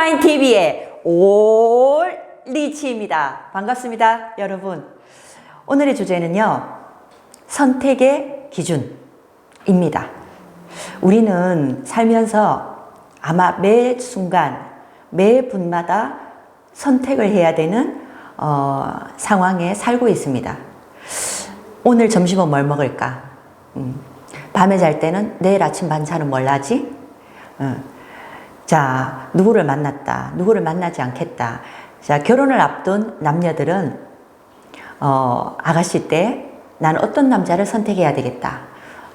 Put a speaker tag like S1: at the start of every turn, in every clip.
S1: 슈타인TV의 올리치입니다. 반갑습니다, 여러분. 오늘의 주제는요, 선택의 기준입니다. 우리는 살면서 아마 매 순간, 매 분마다 선택을 해야 되는 상황에 살고 있습니다. 오늘 점심은 뭘 먹을까? 밤에 잘 때는 내일 아침 반찬은 뭘 하지? 자, 누구를 만났다, 누구를 만나지 않겠다. 자, 결혼을 앞둔 남녀들은 아가씨 때 나는 어떤 남자를 선택해야 되겠다,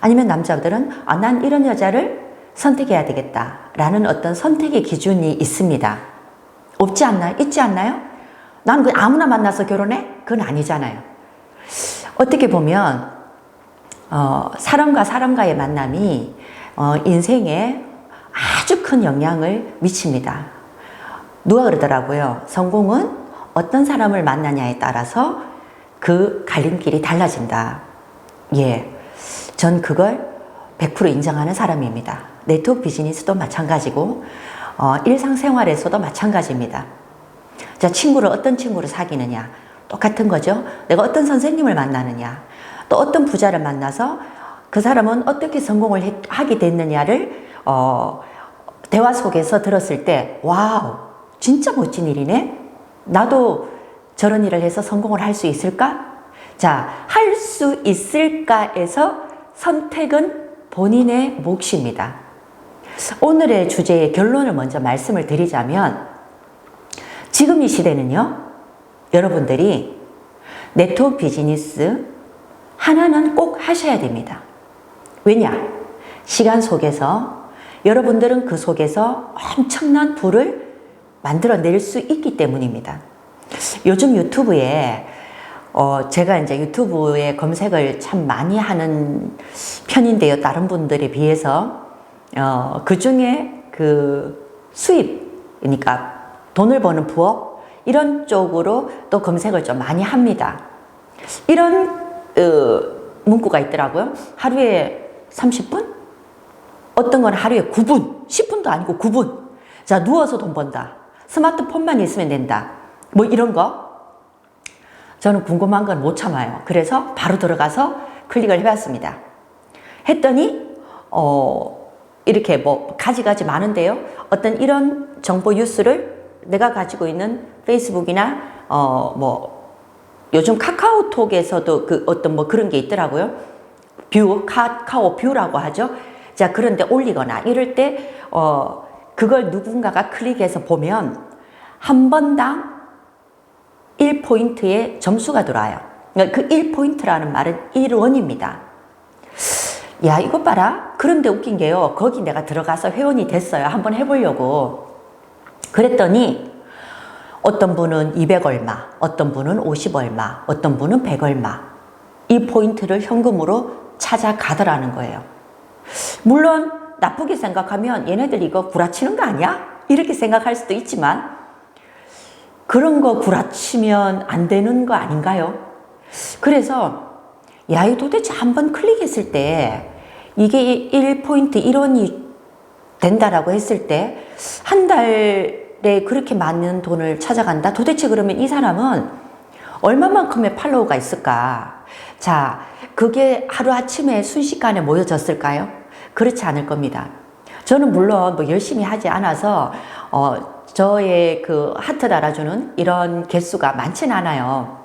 S1: 아니면 남자들은 난 이런 여자를 선택해야 되겠다 라는 어떤 선택의 기준이 있습니다. 없지 않나요? 있지 않나요? 나는 그냥 아무나 만나서 결혼해? 그건 아니잖아요. 어떻게 보면 사람과 사람과의 만남이 인생에 아주 큰 영향을 미칩니다. 누가 그러더라고요. 성공은 어떤 사람을 만나냐에 따라서 그 갈림길이 달라진다. 예, 전 그걸 100% 인정하는 사람입니다. 네트워크 비즈니스도 마찬가지고 일상생활에서도 마찬가지입니다. 자, 어떤 친구를 사귀느냐 똑같은 거죠. 내가 어떤 선생님을 만나느냐, 또 어떤 부자를 만나서 그 사람은 어떻게 성공을 하게 됐느냐를 대화 속에서 들었을 때 와우, 진짜 멋진 일이네. 나도 저런 일을 해서 성공을 할 수 있을까? 자, 할 수 있을까에서 선택은 본인의 몫입니다. 오늘의 주제의 결론을 먼저 말씀을 드리자면, 지금 이 시대는요, 여러분들이 네트워크 비즈니스 하나는 꼭 하셔야 됩니다. 왜냐? 시간 속에서 여러분들은 그 속에서 엄청난 부를 만들어낼 수 있기 때문입니다. 요즘 유튜브에 제가 이제 유튜브에 검색을 참 많이 하는 편인데요, 다른 분들에 비해서 그 중에 그 수입, 그러니까 돈을 버는 부업, 이런 쪽으로 또 검색을 좀 많이 합니다. 이런 문구가 있더라고요. 하루에 30분? 어떤 건 하루에 9분, 10분도 아니고 9분. 자, 누워서 돈 번다. 스마트폰만 있으면 된다. 뭐 이런 거. 저는 궁금한 건 못 참아요. 그래서 바로 들어가서 클릭을 해봤습니다. 했더니 이렇게 뭐 가지가지 많은데요. 어떤 이런 정보 뉴스를 내가 가지고 있는 페이스북이나 뭐 요즘 카카오톡에서도 그 어떤 뭐 그런 게 있더라고요. 카카오 뷰라고 하죠. 자, 그런데 올리거나 이럴 때 그걸 누군가가 클릭해서 보면 한 번당 1포인트의 점수가 들어와요. 그 1포인트라는 말은 1원입니다. 야, 이거 봐라. 그런데 웃긴 게요, 거기 내가 들어가서 회원이 됐어요. 한번 해보려고. 그랬더니 어떤 분은 200 얼마, 어떤 분은 50 얼마, 어떤 분은 100 얼마, 이 포인트를 현금으로 찾아가더라는 거예요. 물론 나쁘게 생각하면 얘네들 이거 구라치는 거 아니야? 이렇게 생각할 수도 있지만, 그런 거 구라치면 안 되는 거 아닌가요? 그래서 야, 이 도대체 한번 클릭했을 때 이게 1포인트 1원이 된다라고 했을 때 한 달에 그렇게 많은 돈을 찾아간다? 도대체 그러면 이 사람은 얼마만큼의 팔로워가 있을까? 자, 그게 하루아침에 순식간에 모여졌을까요? 그렇지 않을 겁니다. 저는 물론 뭐 열심히 하지 않아서 저의 그 하트 달아주는 이런 개수가 많진 않아요.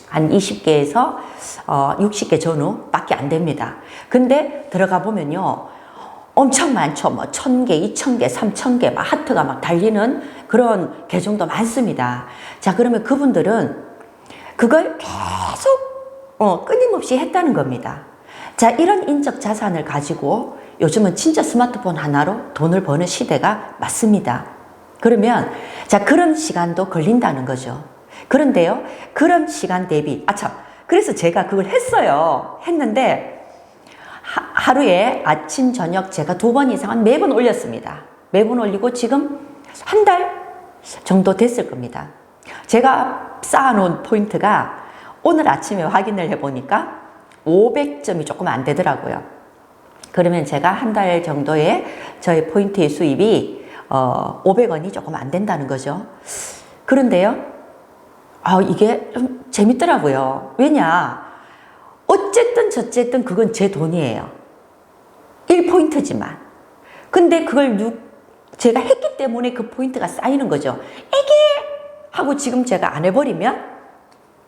S1: 한 20개에서 60개 전후밖에 안 됩니다. 근데 들어가 보면요, 엄청 많죠. 뭐 1000개, 2000개, 3000개 막 하트가 막 달리는 그런 계정도 많습니다. 자, 그러면 그분들은 그걸 계속 끊임없이 했다는 겁니다. 자, 이런 인적 자산을 가지고 요즘은 진짜 스마트폰 하나로 돈을 버는 시대가 맞습니다. 그러면 자, 그런 시간도 걸린다는 거죠. 그런데요, 그런 시간 대비 참, 그래서 제가 그걸 했어요. 했는데 하루에 아침 저녁 제가 2번 이상은 매번 올렸습니다. 매번 올리고 지금 한 달 정도 됐을 겁니다. 제가 쌓아놓은 포인트가 오늘 아침에 확인을 해보니까 500점이 조금 안 되더라고요. 그러면 제가 한 달 정도의 저의 포인트의 수입이 500원이 조금 안 된다는 거죠. 그런데요, 이게 좀 재밌더라고요. 왜냐? 어쨌든 저쨌든 그건 제 돈이에요. 1포인트지만. 근데 그걸 제가 했기 때문에 그 포인트가 쌓이는 거죠. 에게! 하고 지금 제가 안 해버리면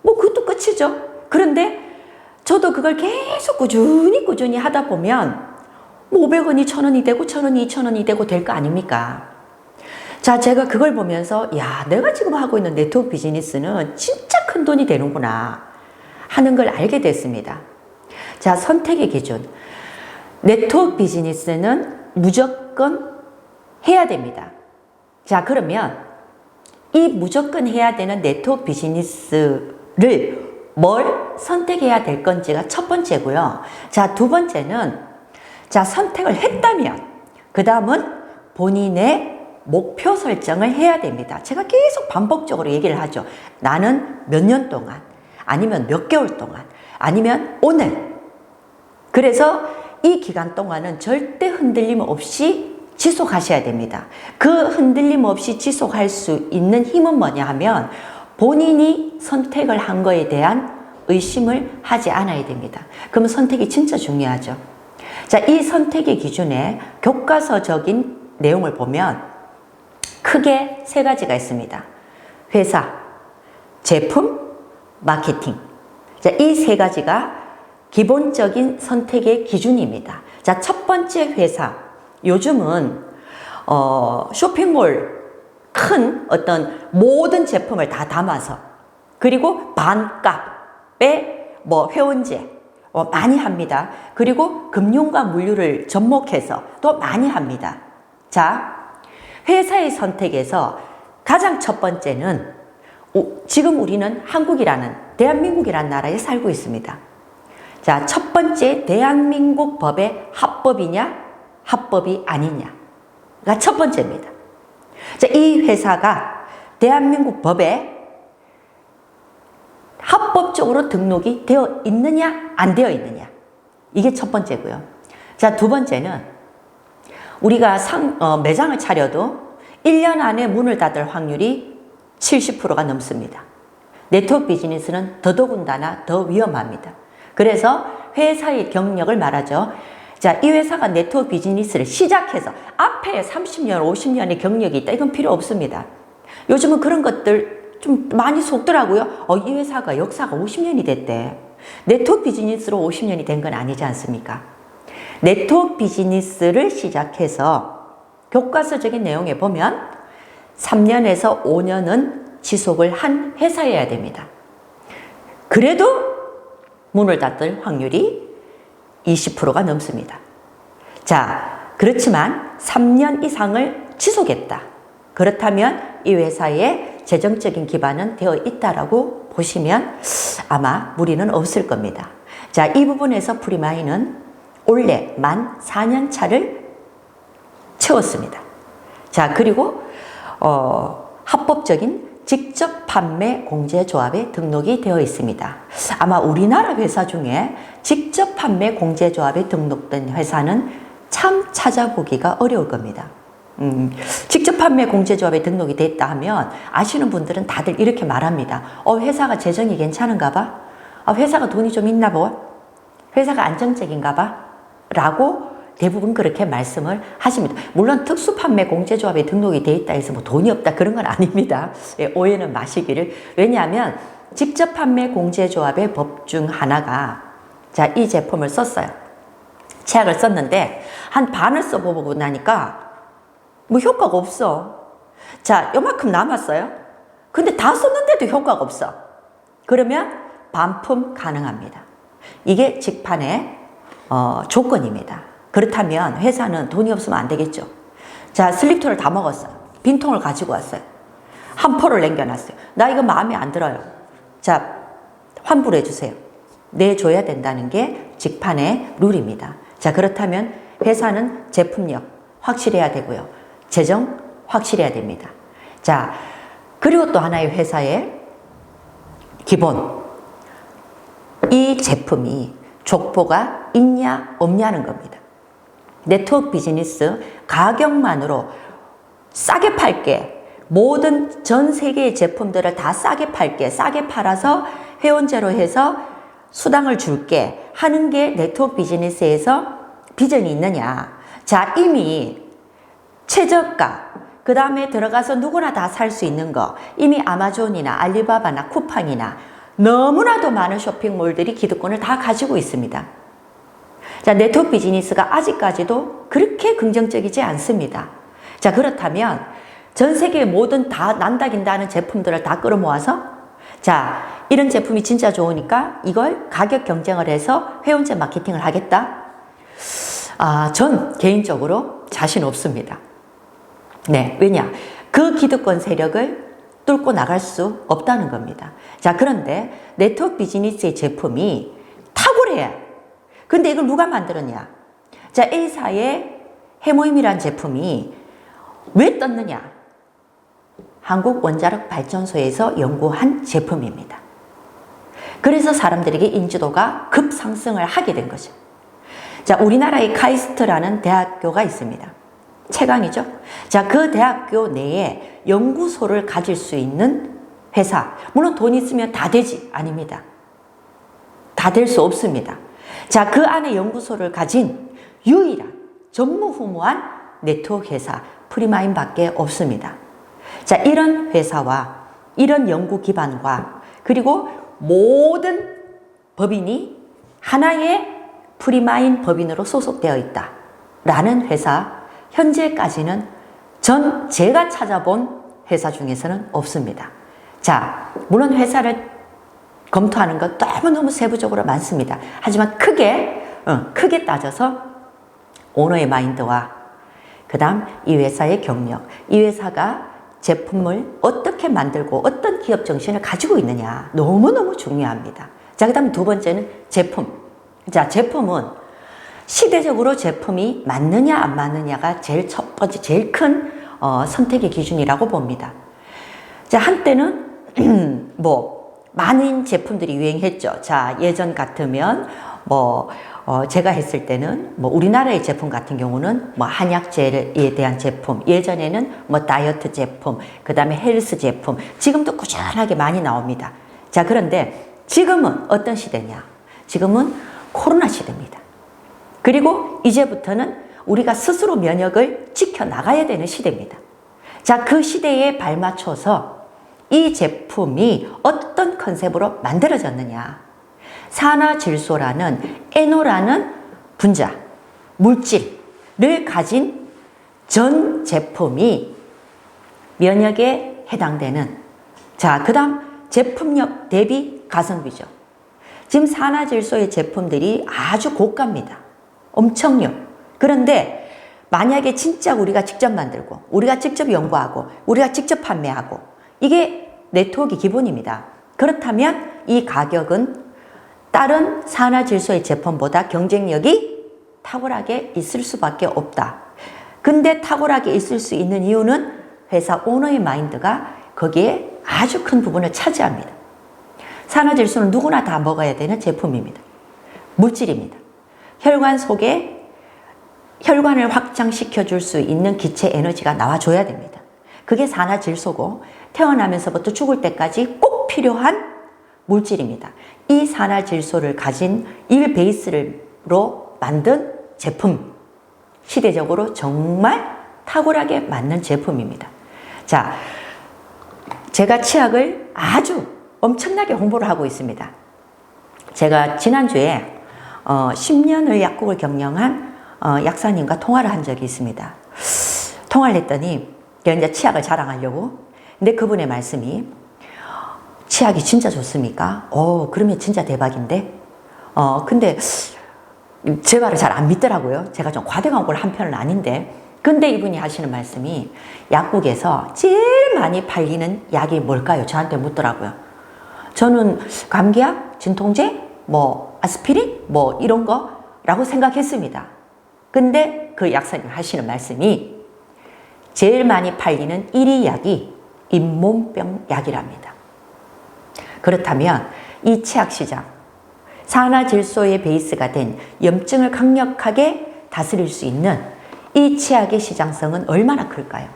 S1: 뭐 그것도 끝이죠. 그런데 저도 그걸 계속 꾸준히 하다 보면 뭐 500원이 1000원이 되고 1000원이 2000원이 되고 될 거 아닙니까? 자, 제가 그걸 보면서 야, 내가 지금 하고 있는 네트워크 비즈니스는 진짜 큰 돈이 되는구나 하는 걸 알게 됐습니다. 자, 선택의 기준. 네트워크 비즈니스는 무조건 해야 됩니다. 자, 그러면 이 무조건 해야 되는 네트워크 비즈니스를 뭘 선택해야 될 건지가 첫 번째고요. 자, 두 번째는 자, 선택을 했다면 그 다음은 본인의 목표 설정을 해야 됩니다. 제가 계속 반복적으로 얘기를 하죠. 나는 몇 년 동안, 아니면 몇 개월 동안, 아니면 오늘. 그래서 이 기간 동안은 절대 흔들림 없이 지속하셔야 됩니다. 그 흔들림 없이 지속할 수 있는 힘은 뭐냐 하면 본인이 선택을 한 거에 대한 의심을 하지 않아야 됩니다. 그러면 선택이 진짜 중요하죠. 자, 이 선택의 기준에 교과서적인 내용을 보면 크게 세 가지가 있습니다. 회사, 제품, 마케팅. 자, 이 세 가지가 기본적인 선택의 기준입니다. 자, 첫 번째 회사. 요즘은 쇼핑몰 큰 어떤 모든 제품을 다 담아서 그리고 반값에 뭐 회원제 많이 합니다. 그리고 금융과 물류를 접목해서 또 많이 합니다. 자, 회사의 선택에서 가장 첫 번째는 지금 우리는 한국이라는 대한민국이라는 나라에 살고 있습니다. 자, 첫 번째 대한민국 법의 합법이냐 합법이 아니냐가 첫 번째입니다. 자, 이 회사가 대한민국 법에 합법적으로 등록이 되어 있느냐 안 되어 있느냐 이게 첫 번째고요. 자, 두 번째는 우리가 매장을 차려도 1년 안에 문을 닫을 확률이 70%가 넘습니다. 네트워크 비즈니스는 더더군다나 더 위험합니다. 그래서 회사의 경력을 말하죠. 자, 이 회사가 네트워크 비즈니스를 시작해서 앞에 30년, 50년의 경력이 있다. 이건 필요 없습니다. 요즘은 그런 것들 좀 많이 속더라고요. 이 회사가 역사가 50년이 됐대. 네트워크 비즈니스로 50년이 된 건 아니지 않습니까? 네트워크 비즈니스를 시작해서 교과서적인 내용에 보면 3년에서 5년은 지속을 한 회사여야 됩니다. 그래도 문을 닫을 확률이 20%가 넘습니다. 자, 그렇지만 3년 이상을 지속했다. 그렇다면 이 회사의 재정적인 기반은 되어 있다라고 보시면 아마 무리는 없을 겁니다. 자, 이 부분에서 프리마이는 올해 만 4년 차를 채웠습니다. 자, 그리고 합법적인 직접 판매 공제조합에 등록이 되어 있습니다. 아마 우리나라 회사 중에 직접 판매 공제조합에 등록된 회사는 참 찾아보기가 어려울 겁니다. 직접 판매 공제조합에 등록이 됐다 하면 아시는 분들은 다들 이렇게 말합니다. 회사가 재정이 괜찮은가 봐? 회사가 돈이 좀 있나 봐? 회사가 안정적인가 봐? 라고 대부분 그렇게 말씀을 하십니다. 물론 특수판매 공제조합에 등록이 돼 있다 해서 뭐 돈이 없다 그런 건 아닙니다. 오해는 마시기를. 왜냐하면 직접 판매 공제조합의 법 중 하나가 자, 이 제품을 썼어요. 치약을 썼는데 한 반을 써보고 나니까 뭐 효과가 없어. 자, 요만큼 남았어요. 근데 다 썼는데도 효과가 없어. 그러면 반품 가능합니다. 이게 직판의 조건입니다. 그렇다면 회사는 돈이 없으면 안 되겠죠. 자, 슬립토를 다 먹었어요. 빈통을 가지고 왔어요. 한 포를 남겨놨어요. 나 이거 마음에 안 들어요. 자, 환불해 주세요. 내줘야 된다는 게 직판의 룰입니다. 자, 그렇다면 회사는 제품력 확실해야 되고요. 재정 확실해야 됩니다. 자, 그리고 또 하나의 회사의 기본. 이 제품이 족보가 있냐 없냐는 겁니다. 네트워크 비즈니스 가격만으로 싸게 팔게. 모든 전 세계의 제품들을 다 싸게 팔게. 싸게 팔아서 회원제로 해서 수당을 줄게 하는 게 네트워크 비즈니스에서 비전이 있느냐. 자, 이미 최저가, 그 다음에 들어가서 누구나 다 살 수 있는 거, 이미 아마존이나 알리바바나 쿠팡이나 너무나도 많은 쇼핑몰들이 기득권을 다 가지고 있습니다. 자, 네트워크 비즈니스가 아직까지도 그렇게 긍정적이지 않습니다. 자, 그렇다면 전 세계의 모든 다 난다긴다는 제품들을 다 끌어모아서 자, 이런 제품이 진짜 좋으니까 이걸 가격 경쟁을 해서 회원제 마케팅을 하겠다? 전 개인적으로 자신 없습니다. 네, 왜냐? 그 기득권 세력을 뚫고 나갈 수 없다는 겁니다. 자, 그런데 네트워크 비즈니스의 제품이 탁월해. 근데 이걸 누가 만들었냐? 자, A사의 해모임이란 제품이 왜 떴느냐? 한국원자력발전소에서 연구한 제품입니다. 그래서 사람들에게 인지도가 급상승을 하게 된 거죠. 자, 우리나라의 카이스트라는 대학교가 있습니다. 최강이죠. 자, 그 대학교 내에 연구소를 가질 수 있는 회사. 물론 돈 있으면 다 되지? 아닙니다. 다 될 수 없습니다. 자, 그 안에 연구소를 가진 유일한 전무후무한 네트워크 회사 프리마인밖에 없습니다. 자, 이런 회사와 이런 연구 기반과 그리고 모든 법인이 하나의 프리마인 법인으로 소속되어 있다 라는 회사, 현재까지는 제가 찾아본 회사 중에서는 없습니다. 자, 물론 회사를 검토하는 것 너무너무 세부적으로 많습니다. 하지만 크게 따져서 오너의 마인드와 그 다음 이 회사의 경력, 이 회사가 제품을 어떻게 만들고 어떤 기업 정신을 가지고 있느냐 너무너무 중요합니다. 자, 그 다음 두 번째는 제품. 자, 제품은 시대적으로 제품이 맞느냐 안 맞느냐가 제일 첫 번째, 제일 큰 선택의 기준이라고 봅니다. 자, 한때는 많은 제품들이 유행했죠. 자, 예전 같으면 제가 했을 때는 우리나라의 제품 같은 경우는 한약제에 대한 제품, 예전에는 다이어트 제품, 그 다음에 헬스 제품, 지금도 꾸준하게 많이 나옵니다. 자, 그런데 지금은 어떤 시대냐? 지금은 코로나 시대입니다. 그리고 이제부터는 우리가 스스로 면역을 지켜나가야 되는 시대입니다. 자, 그 시대에 발맞춰서 이 제품이 어떤 컨셉으로 만들어졌느냐. 산화질소라는 에노라는 분자, 물질을 가진 전 제품이 면역에 해당되는, 자, 그 다음 제품력 대비 가성비죠. 지금 산화질소의 제품들이 아주 고가입니다. 엄청요. 그런데 만약에 진짜 우리가 직접 만들고 우리가 직접 연구하고 우리가 직접 판매하고 이게 네트워크 기본입니다. 그렇다면 이 가격은 다른 산화질소의 제품보다 경쟁력이 탁월하게 있을 수밖에 없다. 근데 탁월하게 있을 수 있는 이유는 회사 오너의 마인드가 거기에 아주 큰 부분을 차지합니다. 산화질소는 누구나 다 먹어야 되는 제품입니다. 물질입니다. 혈관 속에 혈관을 확장시켜 줄 수 있는 기체 에너지가 나와줘야 됩니다. 그게 산화질소고 태어나면서부터 죽을 때까지 꼭 필요한 물질입니다. 이 산화질소를 가진 이 베이스로 만든 제품, 시대적으로 정말 탁월하게 맞는 제품입니다. 자, 제가 치약을 아주 엄청나게 홍보를 하고 있습니다. 제가 지난주에 10년을 약국을 경영한 약사님과 통화를 한 적이 있습니다. 통화를 했더니 이제 치약을 자랑하려고. 근데 그분의 말씀이 치약이 진짜 좋습니까? 그러면 진짜 대박인데? 근데 제 말을 잘 안 믿더라고요. 제가 좀 과대광고를 한 편은 아닌데. 근데 이분이 하시는 말씀이 약국에서 제일 많이 팔리는 약이 뭘까요? 저한테 묻더라고요. 저는 감기약, 진통제, 아스피린, 이런 거라고 생각했습니다. 근데 그 약사님 하시는 말씀이 제일 많이 팔리는 1위 약이 잇몸병 약이랍니다. 그렇다면 이 치약 시장, 산화질소의 베이스가 된 염증을 강력하게 다스릴 수 있는 이 치약의 시장성은 얼마나 클까요?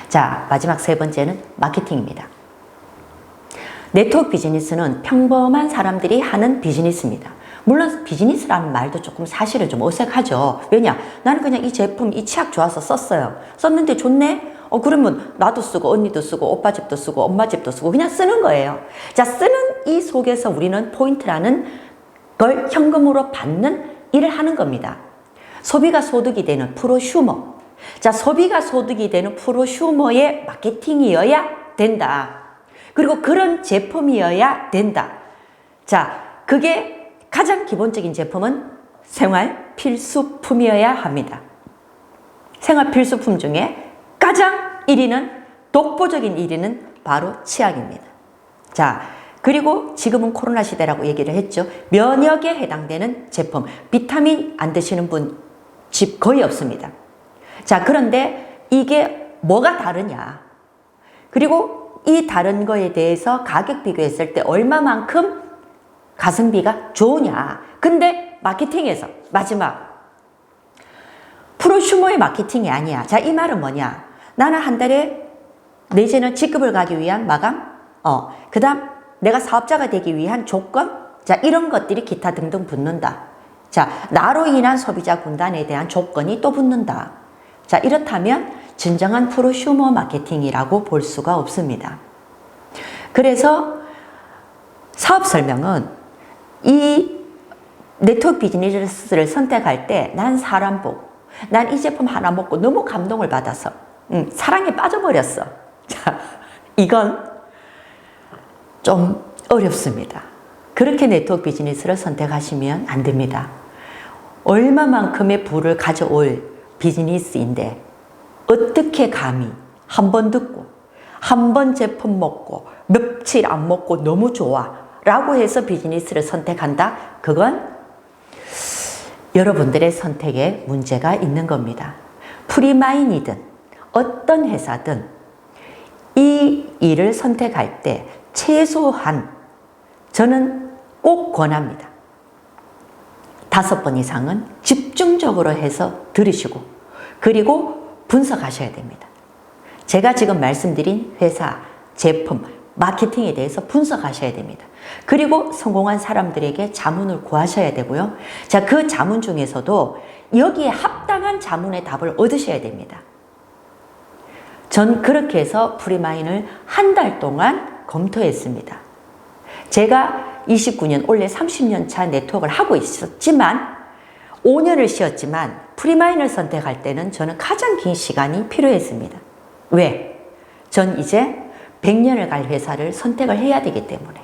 S1: 자, 마지막 세 번째는 마케팅입니다. 네트워크 비즈니스는 평범한 사람들이 하는 비즈니스입니다. 물론 비즈니스라는 말도 조금 사실은 좀 어색하죠. 왜냐? 나는 그냥 이 제품, 이 치약 좋아서 썼어요. 썼는데 좋네? 그러면 나도 쓰고 언니도 쓰고 오빠 집도 쓰고 엄마 집도 쓰고 그냥 쓰는 거예요. 자, 쓰는 이 속에서 우리는 포인트라는 걸 현금으로 받는 일을 하는 겁니다. 소비가 소득이 되는 프로슈머. 자, 소비가 소득이 되는 프로슈머의 마케팅이어야 된다. 그리고 그런 제품이어야 된다. 자, 그게 가장 기본적인 제품은 생활 필수품이어야 합니다. 생활 필수품 중에 가장 1위는 독보적인 1위는 바로 치약입니다. 자, 그리고 지금은 코로나 시대라고 얘기를 했죠. 면역에 해당되는 제품, 비타민 안 드시는 분 집 거의 없습니다. 자, 그런데 이게 뭐가 다르냐? 그리고 이 다른 거에 대해서 가격 비교했을 때 얼마만큼 가성비가 좋으냐? 근데 마케팅에서 마지막 프로슈머의 마케팅이 아니야. 자, 이 말은 뭐냐? 나는 한 달에 내지는 직급을 가기 위한 마감, 그 다음 내가 사업자가 되기 위한 조건, 자, 이런 것들이 기타 등등 붙는다. 자, 나로 인한 소비자 군단에 대한 조건이 또 붙는다. 자, 이렇다면 진정한 프로슈머 마케팅이라고 볼 수가 없습니다. 그래서 사업 설명은 이 네트워크 비즈니스를 선택할 때 난 사람 보고 난 이 제품 하나 먹고 너무 감동을 받아서 사랑에 빠져버렸어. 자, 이건 좀 어렵습니다. 그렇게 네트워크 비즈니스를 선택하시면 안 됩니다. 얼마만큼의 부를 가져올 비즈니스인데 어떻게 감히 한 번 듣고 한 번 제품 먹고 며칠 안 먹고 너무 좋아 라고 해서 비즈니스를 선택한다? 그건 여러분들의 선택에 문제가 있는 겁니다. 프리마인이든 어떤 회사든 이 일을 선택할 때 최소한 저는 꼭 권합니다. 5번 이상은 집중적으로 해서 들으시고 그리고 분석하셔야 됩니다. 제가 지금 말씀드린 회사, 제품, 마케팅에 대해서 분석하셔야 됩니다. 그리고 성공한 사람들에게 자문을 구하셔야 되고요. 자, 그 자문 중에서도 여기에 합당한 자문의 답을 얻으셔야 됩니다. 전 그렇게 해서 프리마인을 한 달 동안 검토했습니다. 제가 29년, 원래 30년 차 네트워크를 하고 있었지만 5년을 쉬었지만 프리마인을 선택할 때는 저는 가장 긴 시간이 필요했습니다. 왜? 전 이제 100년을 갈 회사를 선택을 해야 되기 때문에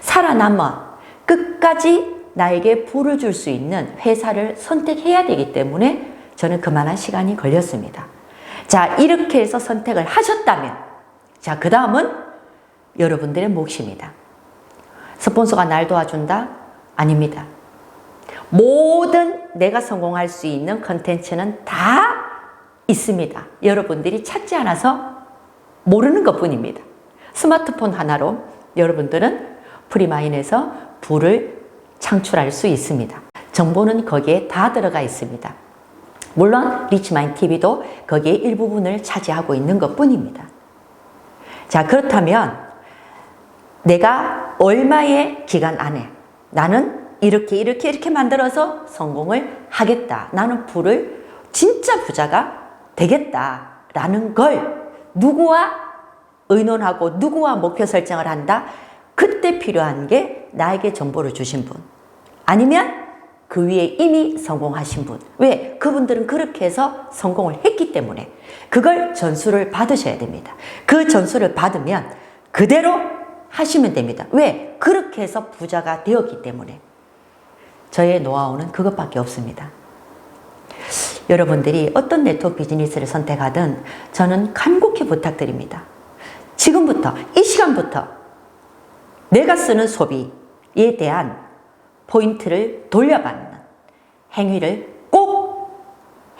S1: 살아남아 끝까지 나에게 부를 줄 수 있는 회사를 선택해야 되기 때문에 저는 그만한 시간이 걸렸습니다. 자, 이렇게 해서 선택을 하셨다면 자, 그 다음은 여러분들의 몫입니다. 스폰서가 날 도와준다? 아닙니다. 모든 내가 성공할 수 있는 컨텐츠는 다 있습니다. 여러분들이 찾지 않아서 모르는 것 뿐입니다. 스마트폰 하나로 여러분들은 프리마인에서 부를 창출할 수 있습니다. 정보는 거기에 다 들어가 있습니다. 물론 리치마인 TV도 거기에 일부분을 차지하고 있는 것 뿐입니다. 자, 그렇다면 내가 얼마의 기간 안에 나는 이렇게 만들어서 성공을 하겠다. 나는 부를 진짜 부자가 되겠다라는 걸 누구와 의논하고 누구와 목표 설정을 한다? 그때 필요한 게 나에게 정보를 주신 분. 아니면 그 위에 이미 성공하신 분. 왜? 그분들은 그렇게 해서 성공을 했기 때문에 그걸 전수를 받으셔야 됩니다. 그 전수를 받으면 그대로 하시면 됩니다. 왜? 그렇게 해서 부자가 되었기 때문에. 저의 노하우는 그것밖에 없습니다. 여러분들이 어떤 네트워크 비즈니스를 선택하든 저는 간곡히 부탁드립니다. 지금부터, 이 시간부터 내가 쓰는 소비에 대한 포인트를 돌려받는 행위를 꼭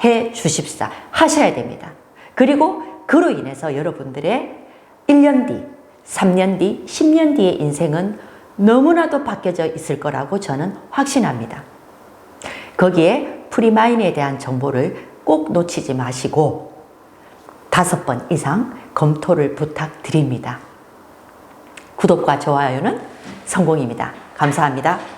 S1: 해 주십사 하셔야 됩니다. 그리고 그로 인해서 여러분들의 1년 뒤, 3년 뒤, 10년 뒤의 인생은 너무나도 바뀌어져 있을 거라고 저는 확신합니다. 거기에 프리마인에 대한 정보를 꼭 놓치지 마시고 5번 이상 검토를 부탁드립니다. 구독과 좋아요는 성공입니다. 감사합니다.